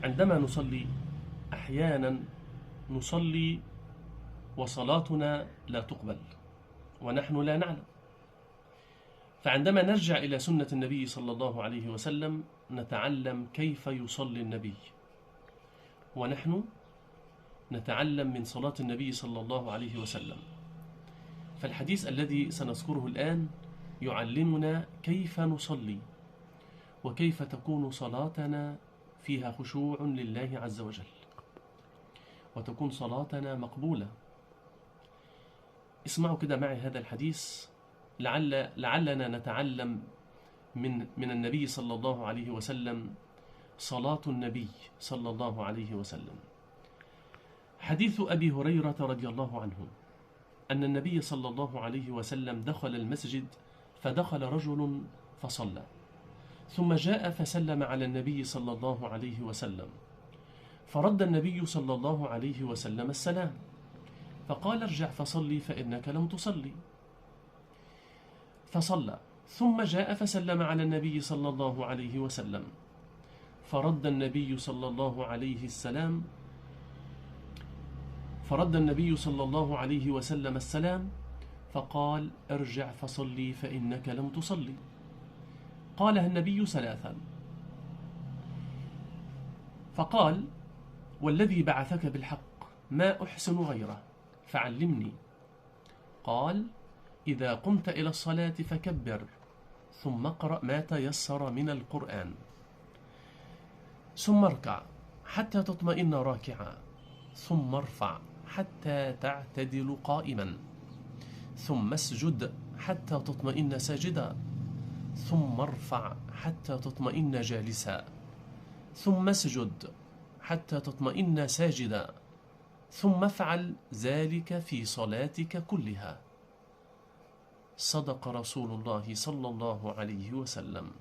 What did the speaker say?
عندما نصلي أحيانا نصلي وصلاتنا لا تقبل ونحن لا نعلم، فعندما نرجع إلى سنة النبي صلى الله عليه وسلم نتعلم كيف يصلي النبي، ونحن نتعلم من صلاة النبي صلى الله عليه وسلم. فالحديث الذي سنذكره الآن يعلمنا كيف نصلي وكيف تكون صلاتنا فيها خشوع لله عز وجل وتكون صلاتنا مقبولة. اسمعوا كده معي هذا الحديث لعلنا نتعلم من النبي صلى الله عليه وسلم صلاة النبي صلى الله عليه وسلم. حديث أبي هريرة رضي الله عنه أن النبي صلى الله عليه وسلم دخل المسجد فدخل رجل فصلى، ثم جاء فسلم على النبي صلى الله عليه وسلم، فرد النبي صلى الله عليه وسلم السلام، فقال ارجع فصلي فإنك لم تصلي، فصلى، ثم جاء فسلم على النبي صلى الله عليه وسلم، فرد النبي صلى الله عليه وسلم السلام، فقال ارجع فصلي فإنك لم تصلي. قالها النبي ثلاثا، فقال والذي بعثك بالحق ما أحسن غيره فعلمني. قال إذا قمت إلى الصلاة فكبر، ثم اقرأ ما تيسر من القرآن، ثم اركع حتى تطمئن راكعا، ثم ارفع حتى تعتدل قائما، ثم اسجد حتى تطمئن ساجدا، ثم ارفع حتى تطمئن جالسا، ثم اسجد حتى تطمئن ساجدا، ثم افعل ذلك في صلاتك كلها. صدق رسول الله صلى الله عليه وسلم.